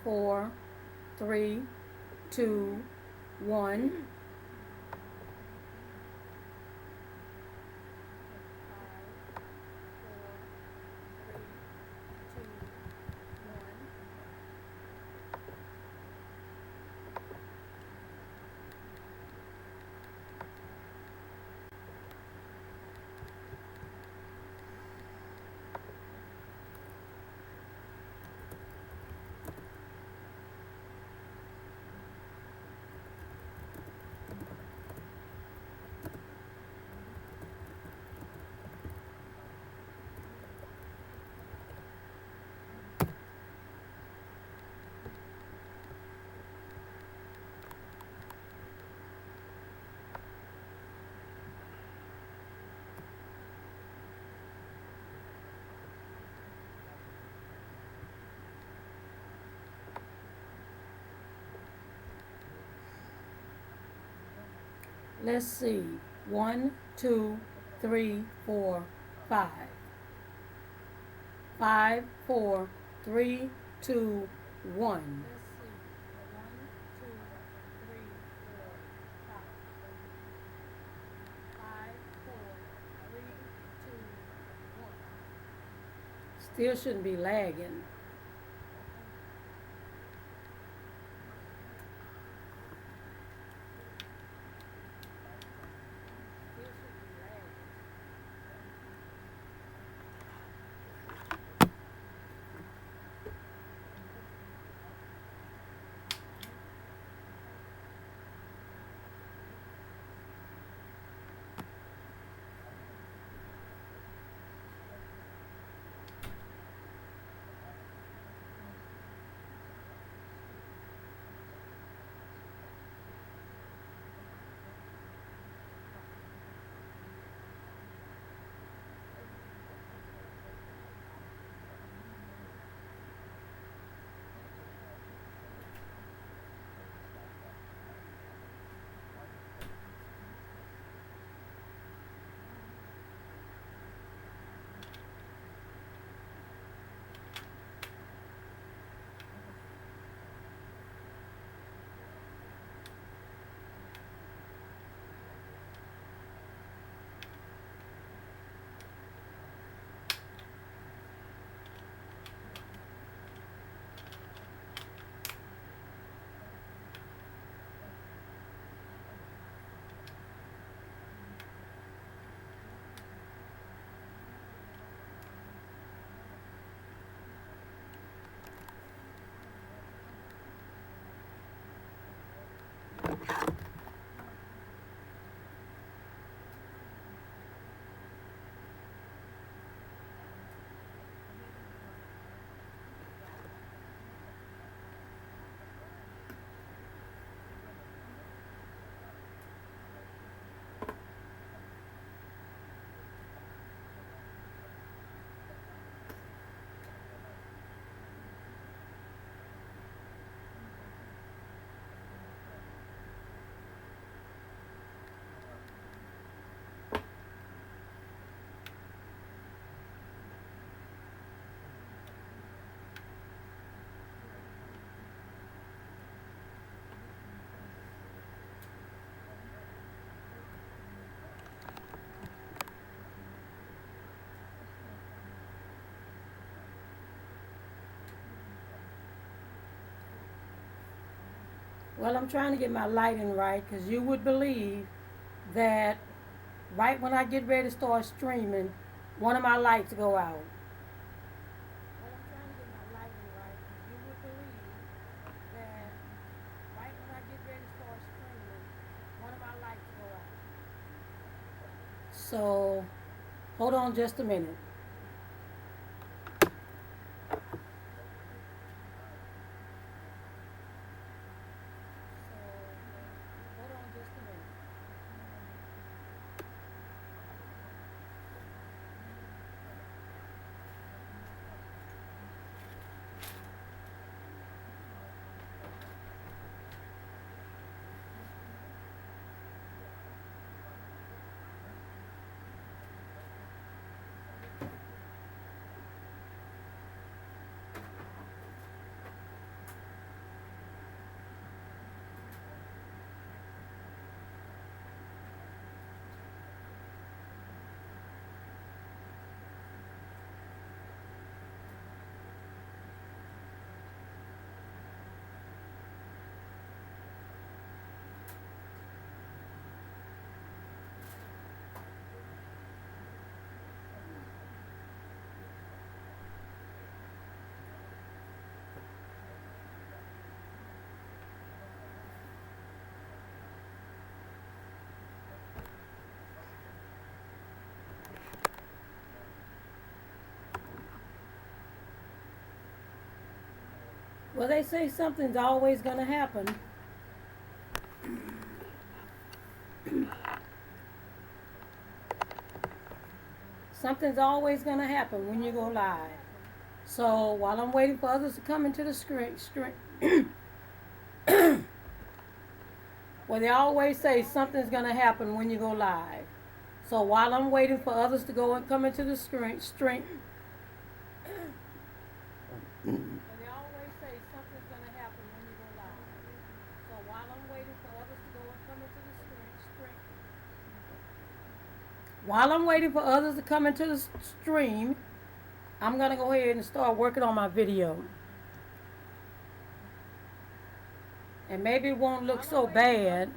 4, 3, 2, 1. Let's see. 1, 2, 3, 4, 5. 5, 4, 3, 2, 1. Still shouldn't be lagging. Well, I'm trying to get my lighting right because you would believe that right when I get ready to start streaming, one of my lights go out. Well, I'm trying to get my lighting right because you would believe that right when I get ready to start streaming, one of my lights go out. So, hold on just a minute. Hold on just a minute. Well, they say something's always going to happen. Something's always going to happen when you go live. So while I'm waiting for others to come into the screen, well, they always say something's going to happen when you go live. So while I'm waiting for others to go and come into the screen, well, they always say something's going to happen when you go live. So while I'm waiting for others to go and come into the while I'm waiting for others to come into the stream, I'm going to go ahead and start working on my video. And maybe it won't look so bad.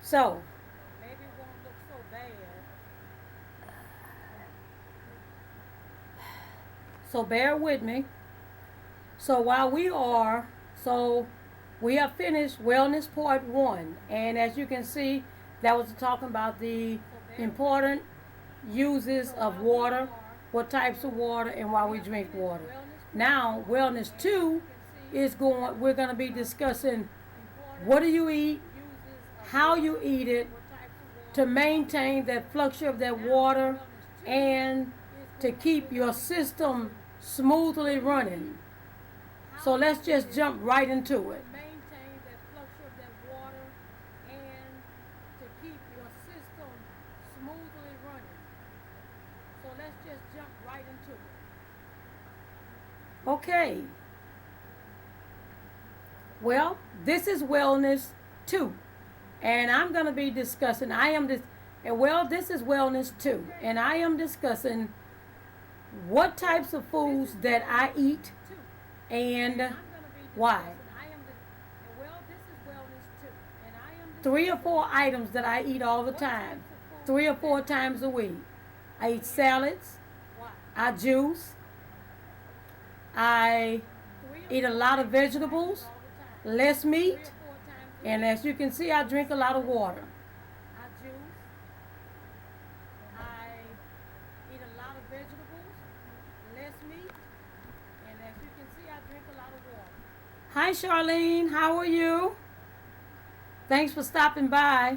So, maybe it won't look so bad. So bear with me. So while we have finished Wellness Part 1. And as you can see, that was talking about the important uses of water, what types of water, and why we drink water. Now, Wellness 2 we're going to be discussing what do you eat, how you eat it, to maintain that fluctuation of that water, and to keep your system smoothly running. So let's just jump right into it. Okay. Well, this is Wellness 2. And I'm going to be discussing, this is Wellness 2. And I am discussing what types of foods that I eat and why. 3 or 4 items that I eat all the time, 3 or 4 times a week. I eat salads, I juice, I eat a lot of vegetables, less meat, and as you can see, I drink a lot of water. Hi, Charlene. How are you? Thanks for stopping by.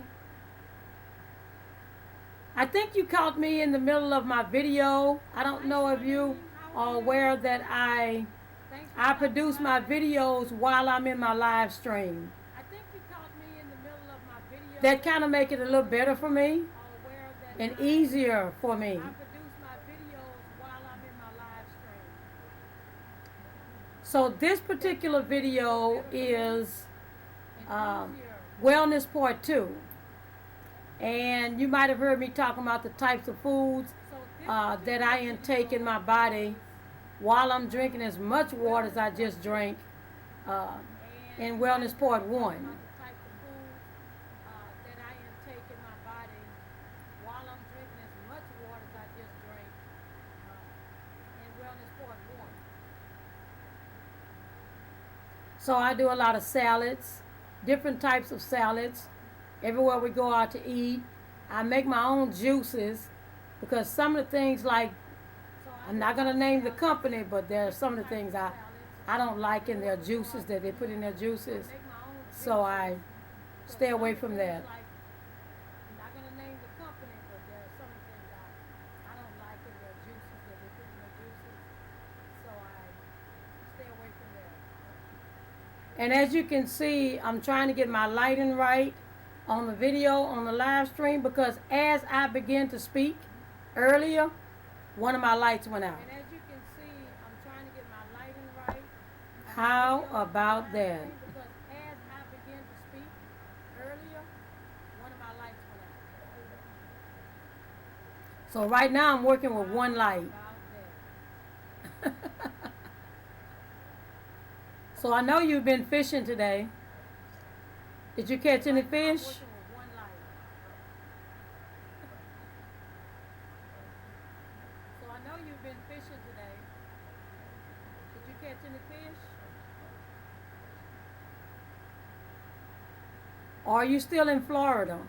I think you caught me in the middle of my video. I don't know if you are aware that I produce my videos while I'm in my live stream. That kind of make it a little better for me and easier for me. So this particular video is Wellness Part 2. And you might have heard me talking about the types of foods that I intake in my body while I'm drinking as much water as I just drank in Wellness Part 1. So I do a lot of salads, different types of salads. Everywhere we go out to eat, I make my own juices because some of the things I'm not going to name the company, but there are some of the things I don't like in their juices that they put in their juices. So I stay away from that. And as you can see, I'm trying to get my lighting right on the video, on the live stream, because as I began to speak earlier, one of my lights went out. And as you can see, I'm trying to get my lighting right. How about that? Because as I began to speak earlier, one of my lights went out. So right now I'm working with one light. So I know you've been fishing today. Did you catch any fish? So I know you've been fishing today. Did you catch any fish? Or are you still in Florida?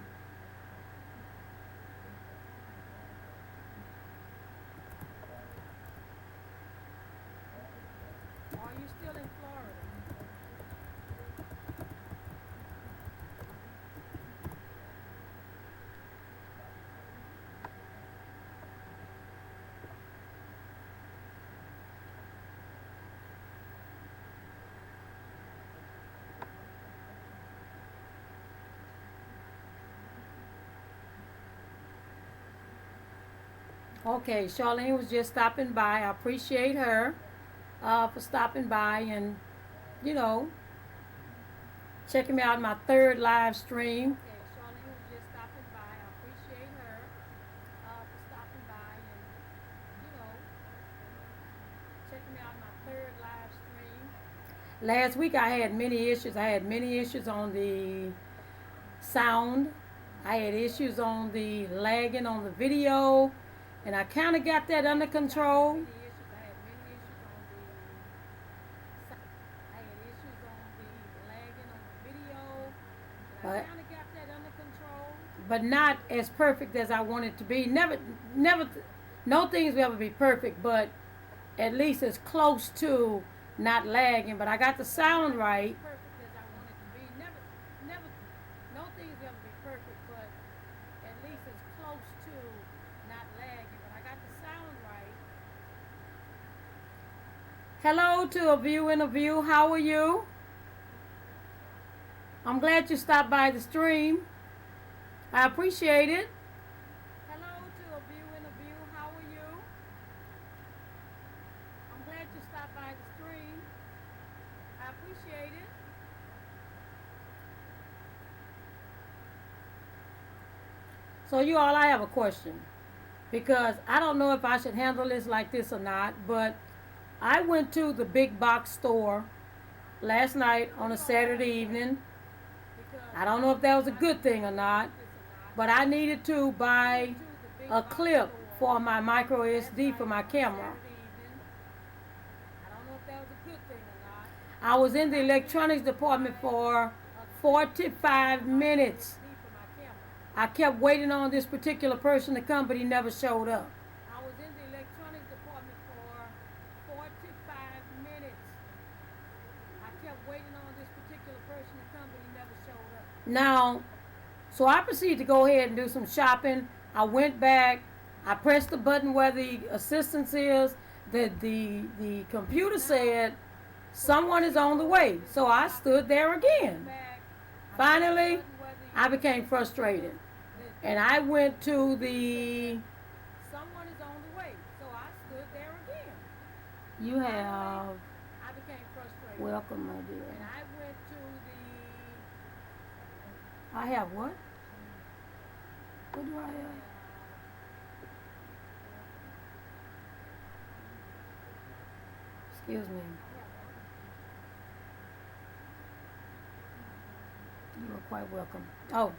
Okay, Charlene was just stopping by. I appreciate her for stopping by and, you know, checking me out in my third live stream. Okay, Charlene was just stopping by. I appreciate her for stopping by and, you know, checking me out in my third live stream. Last week I had many issues. I had many issues on the sound. I had issues on the lagging on the video, and I kind of got that under control. But, but not as perfect as I want it to be. Never, no things will ever be perfect, but at least as close to not lagging. But I got the sound right. No things will ever be perfect, but at least as close to not lagging. But I got the sound right. Hello to a view in a view. How are you? I'm glad you stopped by the stream. I appreciate it. Hello to a view in a view. How are you? I'm glad you stopped by the stream. I appreciate it. So you all, I have a question. Because I don't know if I should handle this like this or not, but I went to the big box store last night on a Saturday evening. I don't know if that was a good thing or not, but I needed to buy a clip for my micro SD for my camera. I was in the electronics department for 45 minutes. I kept waiting on this particular person to come, but he never showed up. I was in the electronics department for 45 minutes. I kept waiting on this particular person to come, but he never showed up. Now, so I proceeded to go ahead and do some shopping. I went back. I pressed the button where the assistance is. The computer said someone is on the way. So I stood there again. Finally, I became frustrated. And I went to the someone is on the way. So I stood there again. You have I became frustrated. Welcome, my dear. And I went to the I have what? What do I have? Excuse me. You are quite welcome. Oh,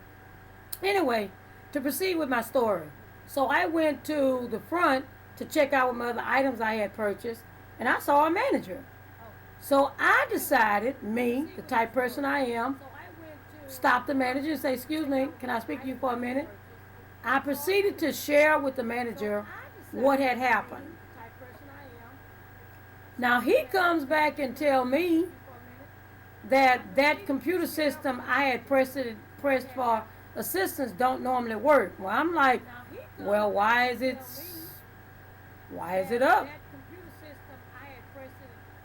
anyway, to proceed with my story. So I went to the front to check out what other items I had purchased, and I saw a manager. So I decided, me, the type person I am, stop the manager and say, excuse me, can I speak to you for a minute? I proceeded to share with the manager what had happened. Now he comes back and tell me that computer system I had pressed for assistance don't normally work. Well, I'm like, well, why is it up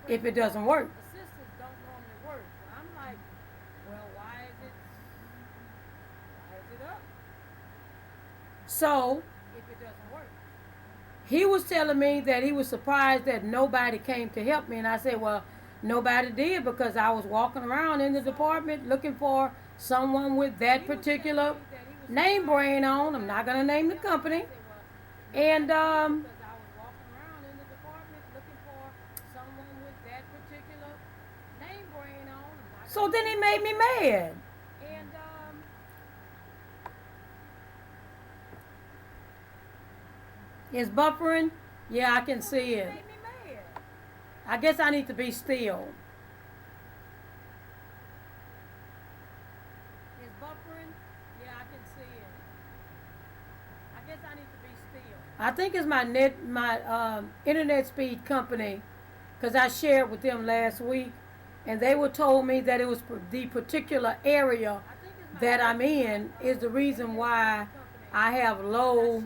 if it doesn't work? So he was telling me that he was surprised that nobody came to help me, and I said, well, nobody did, because I was walking around in the department looking for someone with that particular name brand on. I'm not going to name the company. And so then it made me mad. It's buffering? Yeah, I can see it. I guess I need to be still. It's buffering? Yeah, I can see it. I guess I need to be still. I think it's my internet speed company, because I shared with them last week, and they were told me that it was the particular area that I'm in is the reason why I have low.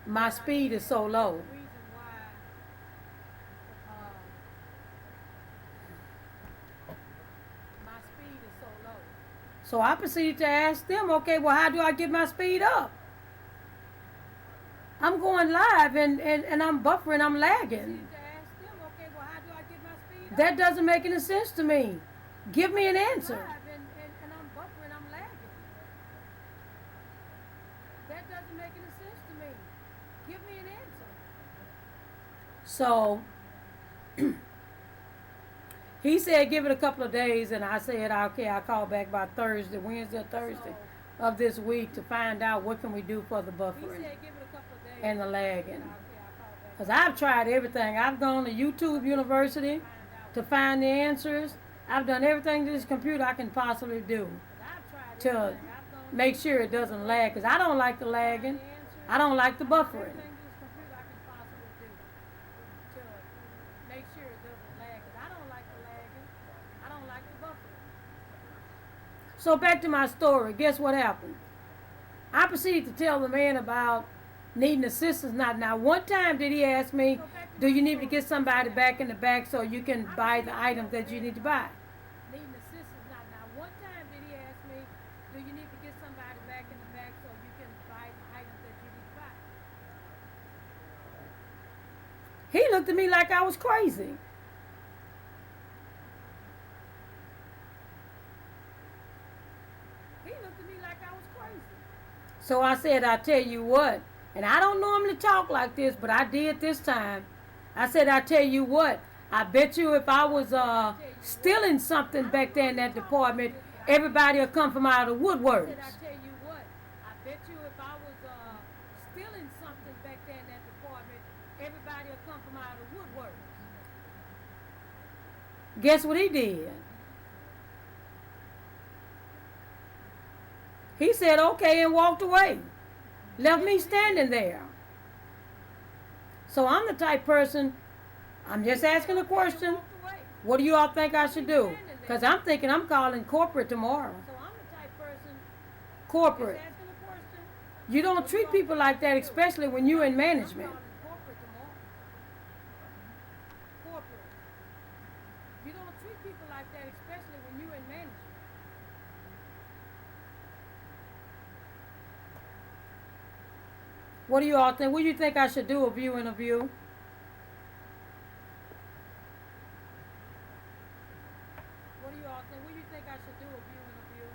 My speed is so low. So I proceeded to ask them, okay, well, how do I get my speed up? I'm going live and I'm buffering, I'm lagging. That doesn't make any sense to me. Give me an answer. That doesn't make any sense to me. Give me an answer. So he said give it a couple of days, and I said, okay, I'll call back by Thursday, Wednesday or Thursday of this week to find out what can we do for the buffering and the lagging. Because I've tried everything. I've gone to YouTube University to find the answers. I've done everything to this computer I can possibly do to make sure it doesn't lag. Because I don't like the lagging. I don't like the buffering. So back to my story. Guess what happened? I proceeded to tell the man about needing assistance. Now, one time did he ask me, do you need to get somebody back in the back so you can buy the items that you need to buy? Needing assistance. Now, one time did he ask me, do you need to get somebody back in the back so you can buy the items that you need to buy? He looked at me like I was crazy. So I said, I tell you what, and I don't normally talk like this, but I did this time. I said, I tell you what, I bet you if I was stealing something back there in that department, everybody will come from out of the woodworks. I tell you what, I bet you if I was stealing something back there in that department, everybody will come from out of the woodworks. Guess what he did? He said, okay, and walked away. Left me standing there. So I'm the type person, I'm just asking a question. What do you all think I should do? Because I'm thinking I'm calling corporate tomorrow. Corporate. You don't treat people like that, especially when you're in management. You don't treat people like that, especially when you're in management. What do you all think? What do you think I should do, a view interview? What do you all think? What do you think I should do, a view interview?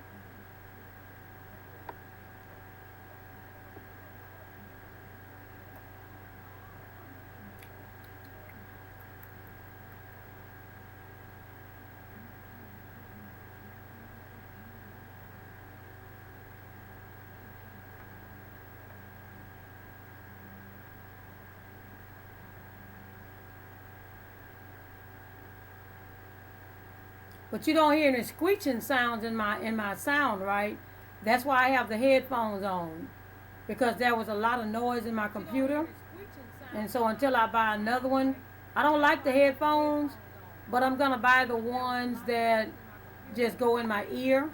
But you don't hear any screeching sounds in my sound, right? That's why I have the headphones on, because there was a lot of noise in my computer. And so until I buy another one, I don't like the headphones, but I'm gonna buy the ones that just go in my ear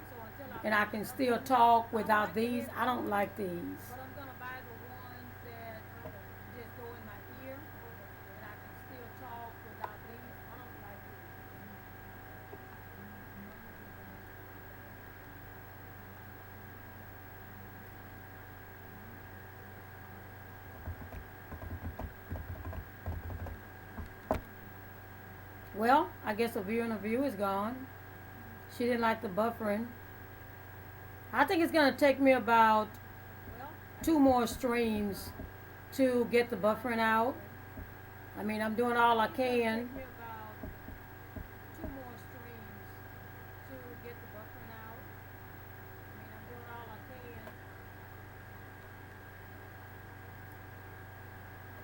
and I can still talk without these. I don't like these. Well, I guess the view interview is gone. She didn't like the buffering. I think it's going to take me about 2 more streams to get the buffering out. I mean, I'm doing all I can.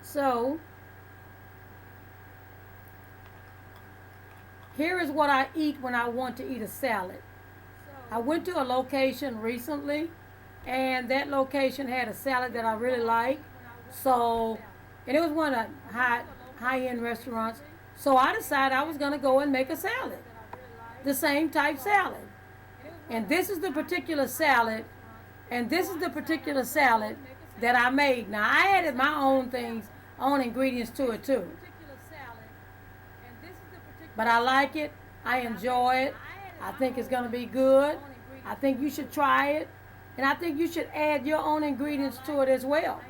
So, here is what I eat when I want to eat a salad. I went to a location recently, and that location had a salad that I really like. So, and it was one of the high-end restaurants. So I decided I was going to go and make a salad, the same type salad. And this is the particular salad, and this is the particular salad that I made. Now, I added my own things, own ingredients to it too. But I like it. I enjoy it. I think it's going to be good. I think you should try it. And I think you should add your own ingredients to it as well.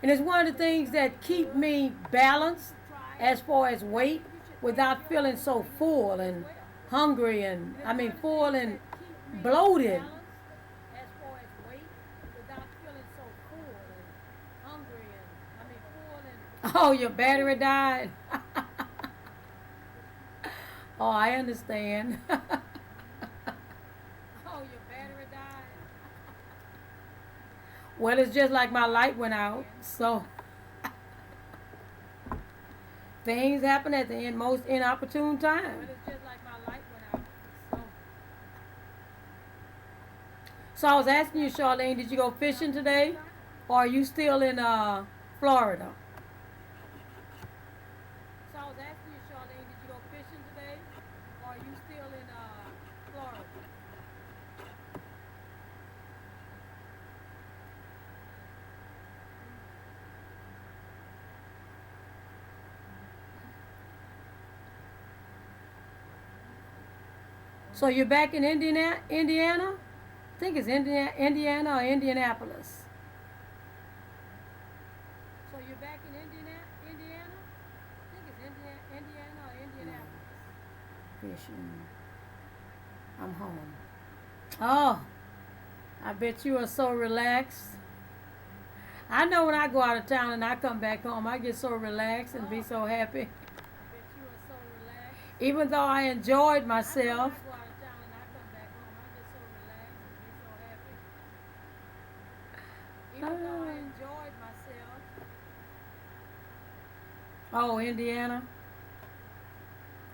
And it's one of the things that keep me balanced as far as weight without feeling so full and hungry and, full and bloated. Oh, your battery died? Oh, I understand. Oh, your battery died? Well, it's just like my light went out, so things happen at the most inopportune time. Well, it's just like my light went out, so I was asking you, Charlene, did you go fishing today, or are you still in Florida? So I was asking you, Charlene, did you go fishing today, or are you still in Florida? So you're back in Indiana? I think it's Indiana or Indianapolis. So you're back in Indiana? I think it's Indiana or Indianapolis. Fishing. I'm home. Oh, I bet you are so relaxed. I know when I go out of town and I come back home, I get so relaxed and be so happy. I bet you are so relaxed. Even though I enjoyed myself. Oh, Indiana.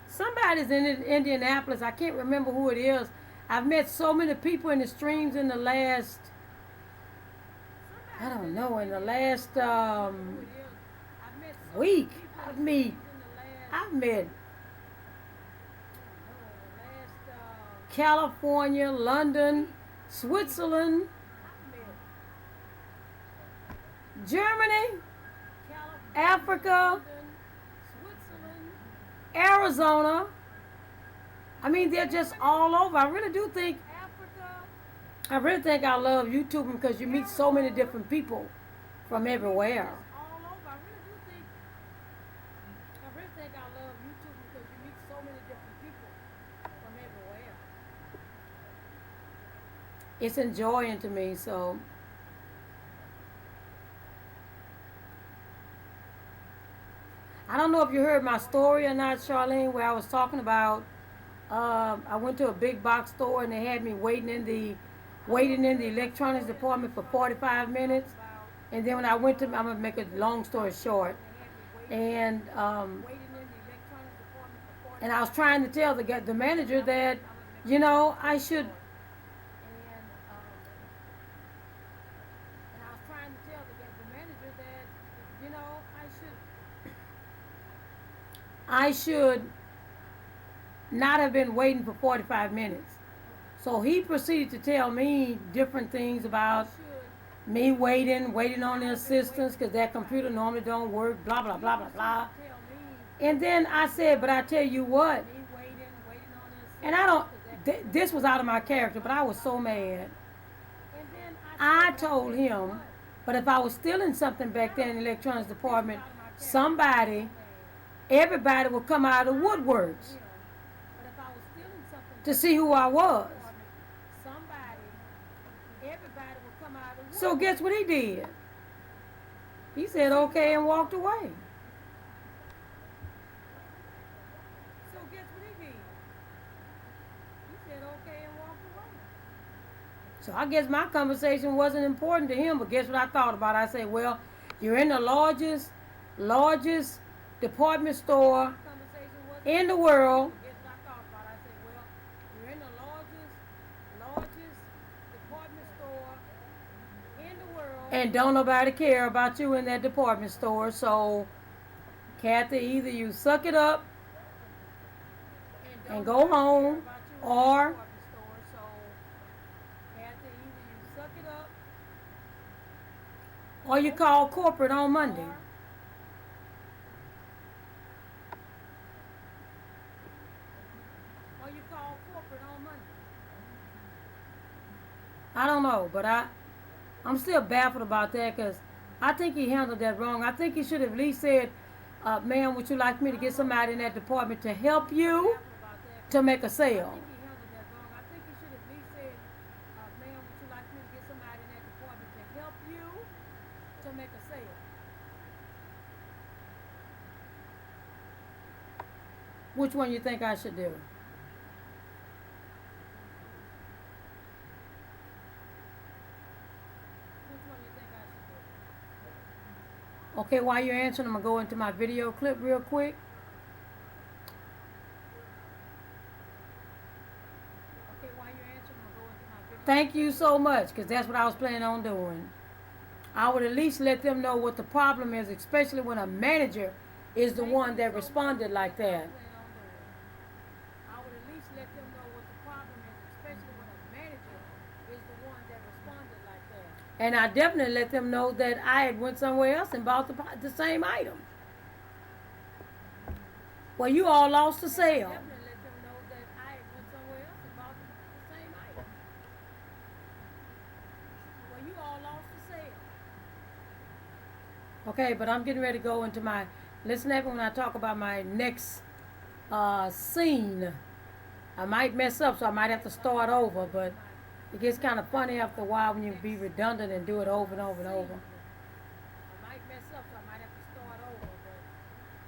Somebody's in Indianapolis. I can't remember who it is. I've met so many people in the streams in the last, I don't know, in the last week. I've met California, London, Switzerland, Germany, Africa, Arizona. They're just all over. I really think I love YouTubing because you meet so many different people from everywhere. It's enjoying to me, so. I don't know if you heard my story or not, Charlene, where I was talking about I went to a big box store and they had me waiting in the electronics department for 45 minutes. And then when I went to, I'm going to make a long story short. And I was trying to tell the manager that, I should. I should not have been waiting for 45 minutes. So he proceeded to tell me different things about me waiting on the assistants because that computer normally don't work, blah, blah, blah, blah, blah. And then I said, but I tell you what, and this was out of my character, but I was so mad. I told him, but if I was stealing something back there in the electronics department, everybody would come out of the woodworks to see who I was. So guess what he did? He said okay and walked away. So I guess my conversation wasn't important to him, but guess what I thought about? I said, well, you're in the largest department store in the world. And don't nobody care about you in that department store. So, Kathy, either you suck it up and go home, or you call corporate on Monday. I don't know, but I'm still baffled about that because I think he handled that wrong. I think he should have at least said, ma'am, would you like me to get somebody in that department to help you to make a sale? I think he should have at least said, ma'am, would you like me to get somebody in that department to help you to make a sale? Which one you think I should do? Okay, while you're answering, I'm going to go into my video clip real quick. Thank you so much, because that's what I was planning on doing. I would at least let them know what the problem is, especially when a manager is the one that responded like that. I would at least let them know what the problem is, especially when a manager is the one that responded like that. And I definitely let them know that I had went somewhere else and bought the same item. Well, you all lost the sale. Okay, but I'm getting ready to go into my, listen to when I talk about my next scene. I might mess up, so I might have to start over, but it gets kind of funny after a while when you be redundant and do it over and over and over. I might mess up, so I might have to start over, but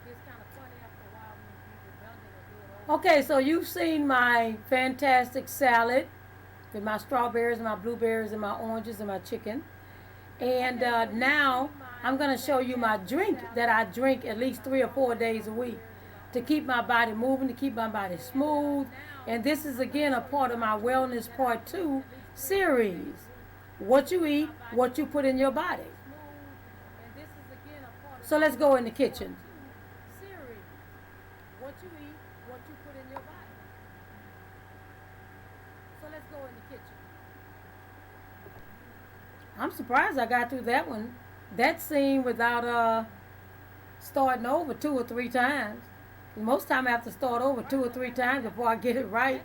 it gets kind of funny after a while when you be redundant and do it over. Okay, so you've seen my fantastic salad with my strawberries and my blueberries and my oranges and my chicken. And now I'm going to show you my drink that I drink at least 3 or 4 days a week to keep my body moving, to keep my body smooth. And this is again a part of my Wellness Part 2 series. What you eat, what you put in your body. So let's go in the kitchen. What you eat, what you put in your body. So let's go in the kitchen. I'm surprised I got through that one. That scene without starting over 2 or 3 times. Most time I have to start over 2 or 3 times before I get it right.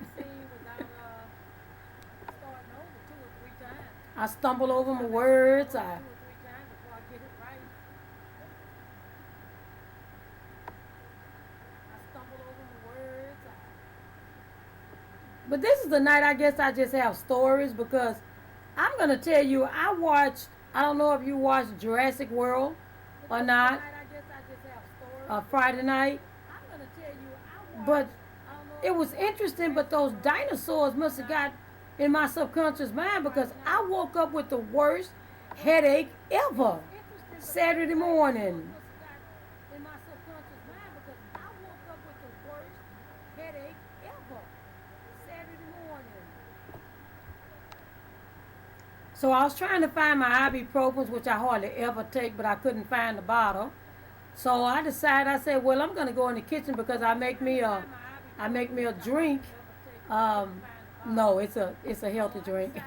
I stumble over my words. But this is the night I guess I just have stories because I'm going to tell you, I don't know if you watched Jurassic World or not, Friday night, but it was interesting, but those dinosaurs must have got in my subconscious mind because I woke up with the worst headache ever Saturday morning. So I was trying to find my ibuprofen, which I hardly ever take, but I couldn't find the bottle. So I decided, I said, well, I'm going to go in the kitchen because I make me a drink. No, it's a healthy drink.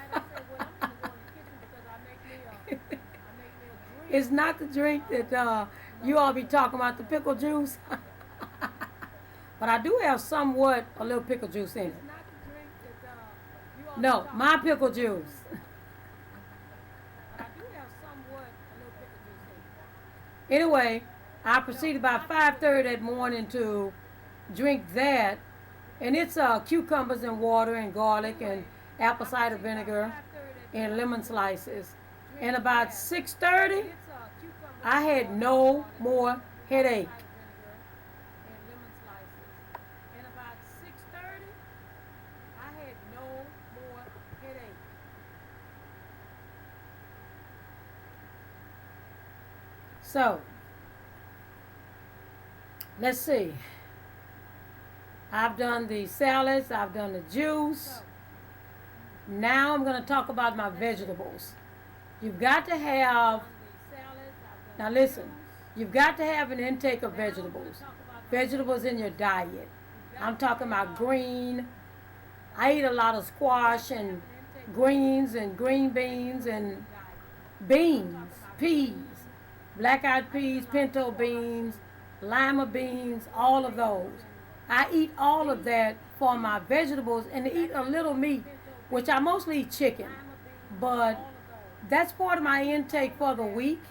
It's not the drink that you all be talking about, the pickle juice. But I do have somewhat a little pickle juice in it. No, my pickle juice. Anyway, I proceeded by 5:30 that morning to drink that, and it's cucumbers and water and garlic and apple cider vinegar and lemon slices. And about 6:30, I had no more headache. So, let's see. I've done the salads, I've done the juice. Now I'm going to talk about my vegetables. You've got to have, now listen, you've got to have an intake of vegetables. Vegetables in your diet. I'm talking about green. I eat a lot of squash and greens and green beans and beans, peas. Black-eyed peas, pinto beans, lima beans, all of those. I eat all of that for my vegetables and eat a little meat, which I mostly eat chicken. But that's part of my intake for the week.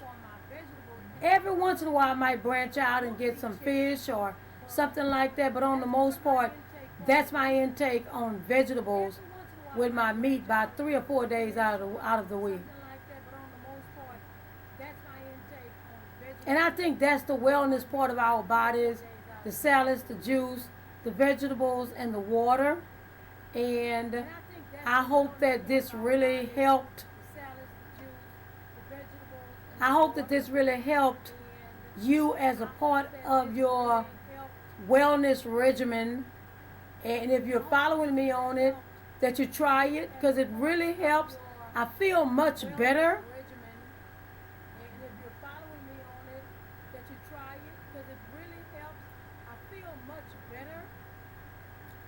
Every once in a while I might branch out and get some fish or something like that, but on the most part, that's my intake on vegetables with my meat about 3 or 4 days out of the week. And I think that's the wellness part of our bodies, the salads, the juice, the vegetables, and the water. And I hope that this really helped. I hope that this really helped you as a part of your wellness regimen. And if you're following me on it, that you try it, because it really helps. I feel much better.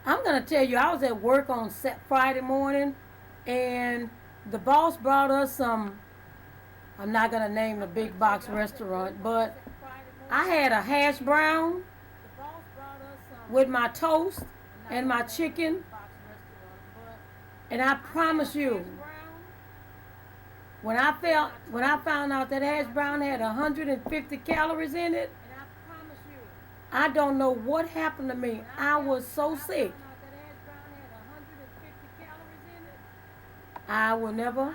I'm going to tell you, I was at work on Friday morning, and the boss brought us some, I'm not going to name the big box restaurant, but I had a hash brown with my toast and my chicken, and I promise you, when I found out that hash brown had 150 calories in it, I don't know what happened to me. I was so sick. I will never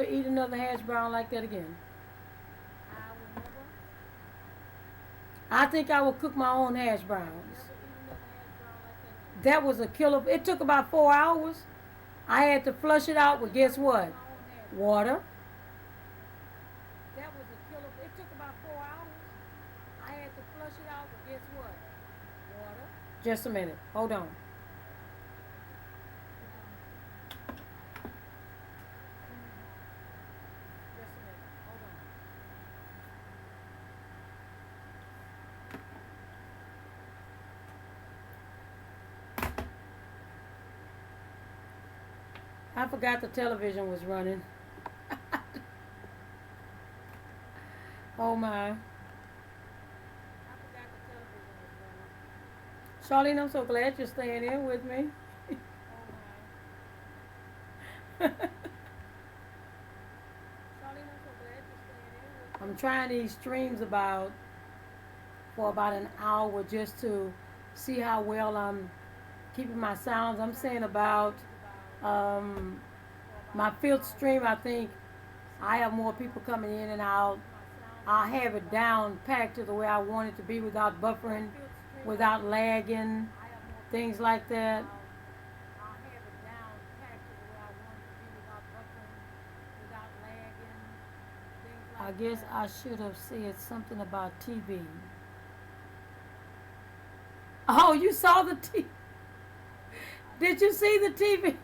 eat another hash brown like that again. I think I will cook my own hash browns. That was a killer. It took about 4 hours. I had to flush it out with, guess what? Water. Just a minute. Hold on. I forgot the television was running. Oh my. Charlene, I'm so glad you're staying in with me. I'm trying these streams for about an hour just to see how well I'm keeping my sounds. I'm saying about my 5th stream, I think I have more people coming in and out. I'll have it down packed to the way I want it to be without buffering, without lagging, things like that. I guess I should have said something about TV. Oh, you saw the TV? Did you see the TV?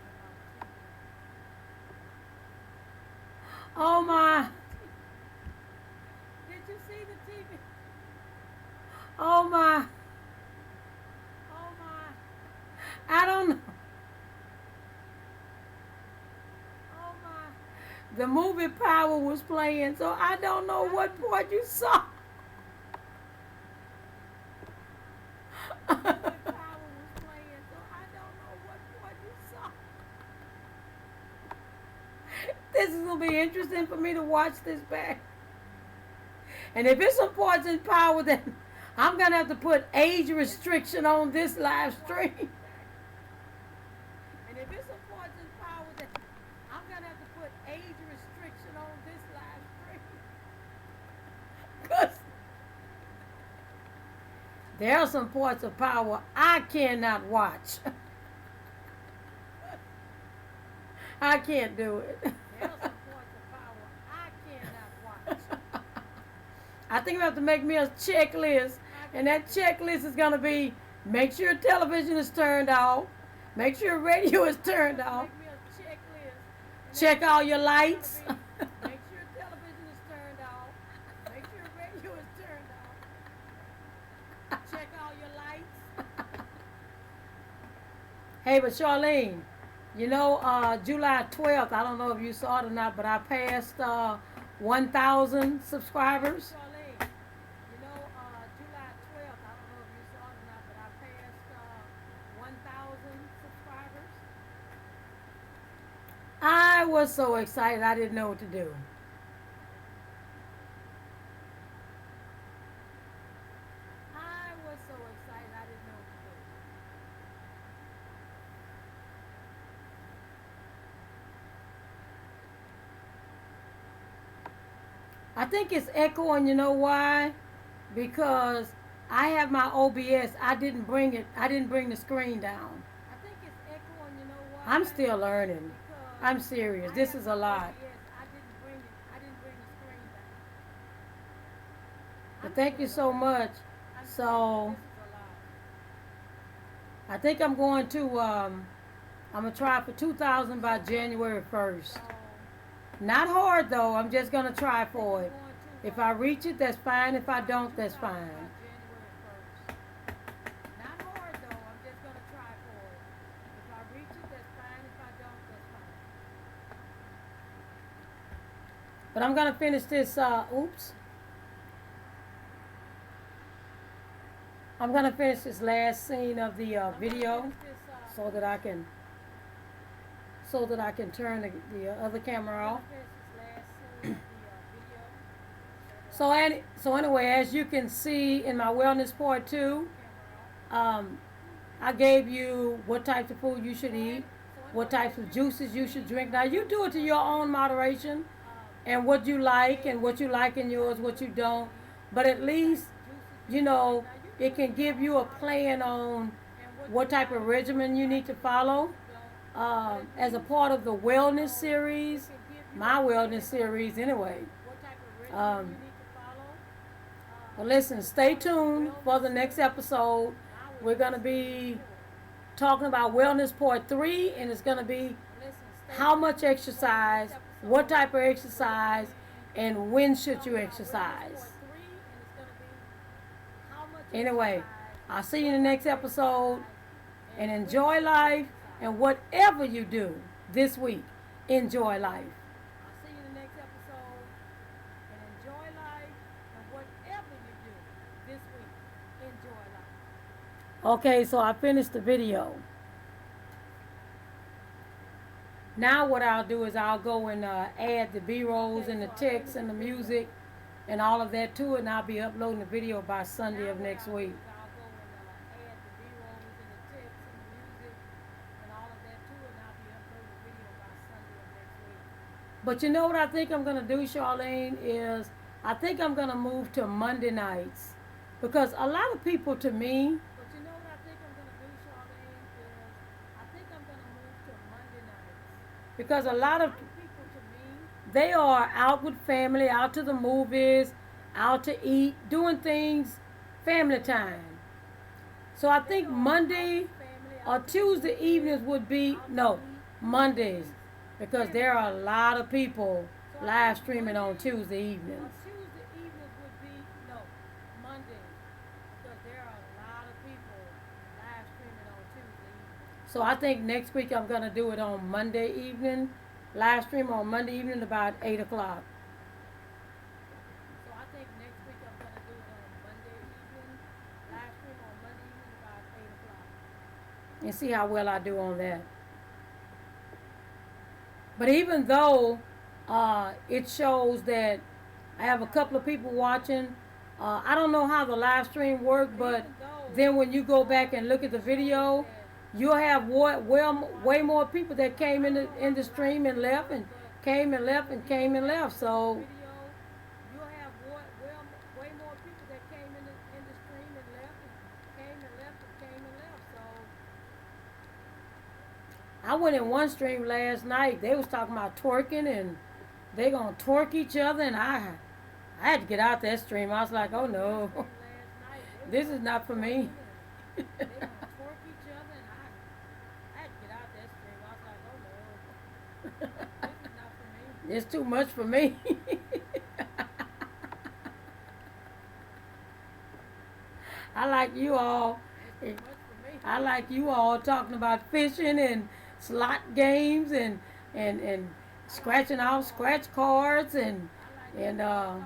Oh my. Did you see the TV? Oh my. Oh my. I don't know. Oh my. The movie Power was playing, so I don't know what part you saw. This is going to be interesting for me to watch this back. And if it's some parts in Power, then I'm going to have to put age restriction on this live stream. And if it's some parts in Power, then I'm going to have to put age restriction on this live stream. Because there are some parts of Power I cannot watch. I can't do it. There are some parts of Power I cannot watch. I think we have to make me a checklist, and that checklist is going to be: make sure television is turned off, make sure radio is turned off, check all your lights. Make sure television is turned off, make sure radio is turned off, check all your lights. Hey, but Charlene, you know, July 12th, I don't know if you saw it or not, but I passed 1,000 subscribers. was so excited I didn't know what to do. I was so excited I didn't know what to do. I think it's echoing, you know why? Because I have my OBS. I didn't bring it. I didn't bring the screen down. I think it's echoing, you know why? I'm still learning. I'm serious. This is a lot. I didn't bring the screen down. But thank you so much. So I think I'm going to I'm gonna try for 2,000 by January 1st. Not hard though. I'm just gonna try for it. If I reach it, that's fine. If I don't, that's fine. Not hard though. I'm just gonna try for it. If I reach it, that's fine. If I don't, that's fine. But I'm gonna finish this. Oops. I'm gonna finish this last scene of the video so that I can turn the other camera off. So anyway, as you can see in my wellness part 2, I gave you what types of food you should eat, what types of juices you should drink. Now you do it to your own moderation, and what you like and what you like in yours, what you don't. But at least, you know, it can give you a plan on what type of regimen you need to follow. As a part of the wellness series, my wellness series anyway. Well, listen, stay tuned for the next episode. We're going to be talking about wellness part 3, and it's going to be how much exercise, what type of exercise, and when should you exercise. Anyway, I'll see you in the next episode, and enjoy life, and whatever you do this week, enjoy life. I'll see you in the next episode, and enjoy life, and whatever you do this week, enjoy life. Okay, so I finished the video. Now what I'll do is I'll go and add the B-rolls and the text and the music and all of that to it, and I'll be uploading the video by Sunday of next week. But you know what I think I'm going to do, Charlene, is I think I'm going to move to Monday nights. Because a lot of people to me, but you know what I think I'm going to do, Charlene, is I think I'm going to move to Monday nights. Because a lot of people to me, they are out with family, out to the movies, out to eat, doing things, family time. So I think Monday or Tuesday evenings would be, no, Mondays. Because there are a lot of people live streaming on Tuesday evenings. Tuesday evenings would be, no, Mondays. Because there are a lot of people live streaming on Tuesday evenings. So I think next week I'm going to do it on Monday evening. Live stream on Monday evening about 8 o'clock. So I think next week I'm going to do it on Monday evening. Live stream on Monday evening about 8 o'clock. And see how well I do on that. But even though it shows that I have a couple of people watching, I don't know how the live stream works, but then when you go back and look at the video, you'll have way more people that came in the stream and left, and came and left, and came and left. So you'll have way more people that came in the stream and left, and came and left, and came and left. So I went in one stream last night. They was talking about twerking, and they gonna twerk each other, and I had to get out that stream. I was like, oh no, this is not for me. It's too much for me. I like you all. I like you all talking about fishing and slot games and scratching off scratch cards and I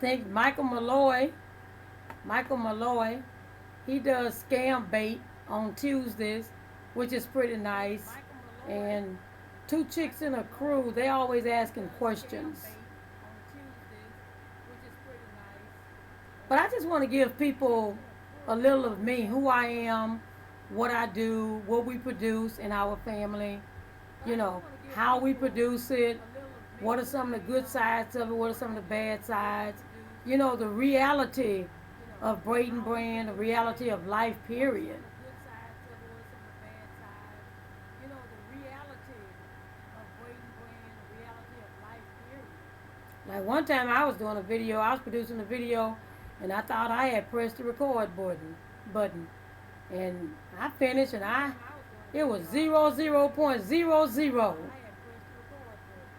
think Michael Malloy He does scam bait on Tuesdays, which is pretty nice. And two chicks in a crew, they always asking questions. But I just want to give people a little of me, who I am, what I do, what we produce in our family, you know, how we produce it, what are some of the good sides of it, what are some of the bad sides, you know, the reality of Braden Brand, the reality of life, period. Like one time I was doing a video, I was producing a video, and I thought I had pressed the record button, and I finished, and it was 0.00.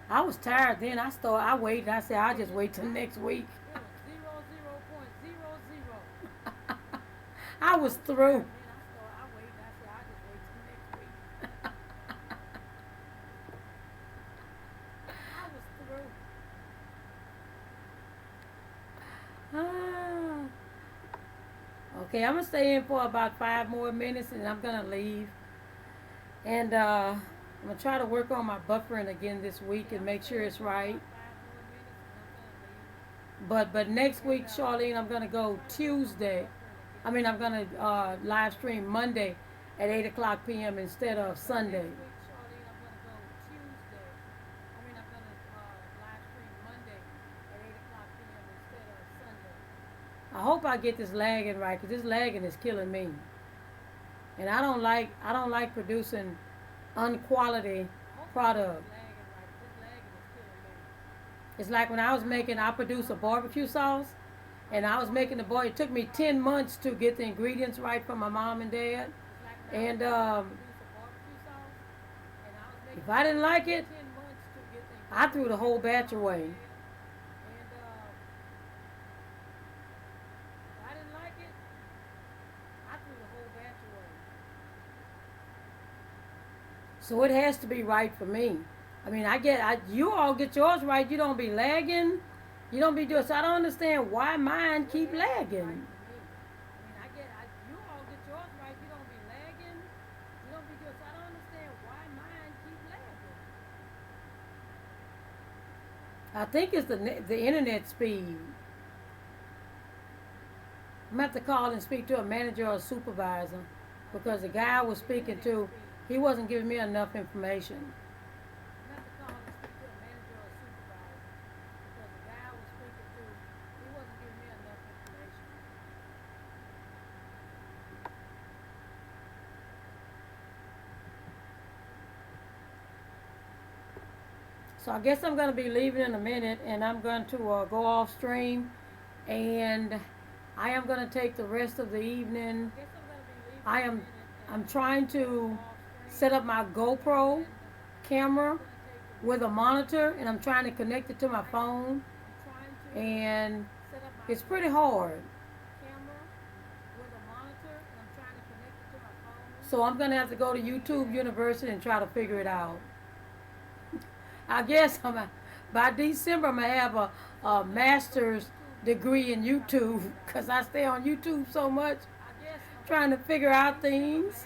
I was tired then. I waited. I said I'll just wait till next week. I was through. Okay, I'm gonna stay in for about 5 more minutes, and I'm gonna leave. And I'm gonna try to work on my buffering again this week and make sure it's right. But next week, Charlene, I'm gonna go Tuesday. I'm gonna live stream Monday at 8 o'clock p.m. instead of Sunday. I hope I get this lagging right, because this lagging is killing me. And I don't like producing unquality product. It's like when I produced a barbecue sauce, and I was making it took me 10 months to get the ingredients right from my mom and dad. And if I didn't like it, I threw the whole batch away. So it has to be right for me. You all get yours right. You don't be lagging. You don't be doing. So I don't understand why mine keep lagging. You all get yours right. You don't be lagging. You don't be doing. So I don't understand why mine keep lagging. I think it's the internet speed. I'm gonna have to call and speak to a manager or a supervisor, because the guy I was speaking to, he wasn't giving me enough information. So I guess I'm going to be leaving in a minute, and I'm going to go off stream, and I am going to take the rest of the evening. I'm trying to set up my GoPro camera with a monitor, and I'm trying to connect it to my phone, and it's pretty hard. So I'm going to have to go to YouTube University and try to figure it out. I guess by December I'm going to have a master's degree in YouTube, because I stay on YouTube so much trying to figure out things.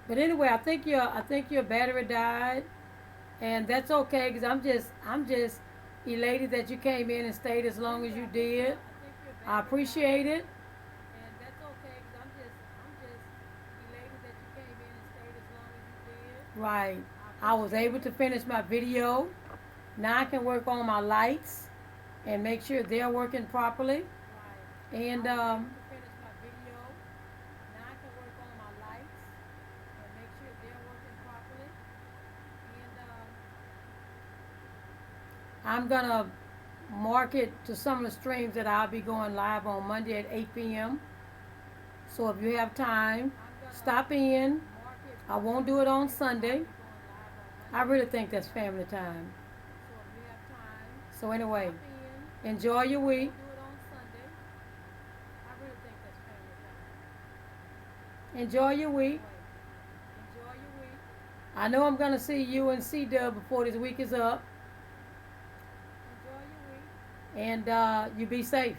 But anyway, I think your battery died, and that's okay, because I'm just elated that you came in and stayed as long as you did. I appreciate it. Right. I was able to finish my video. Now I can work on my lights and make sure they're working properly. And I'm going to market to some of the streams that I'll be going live on Monday at 8 p.m. So if you have time, stop in. I won't do it on Sunday. I really think that's family time. So anyway, enjoy your week. Enjoy your week. I know I'm going to see you and C-Dub before this week is up. Enjoy your week. And you be safe.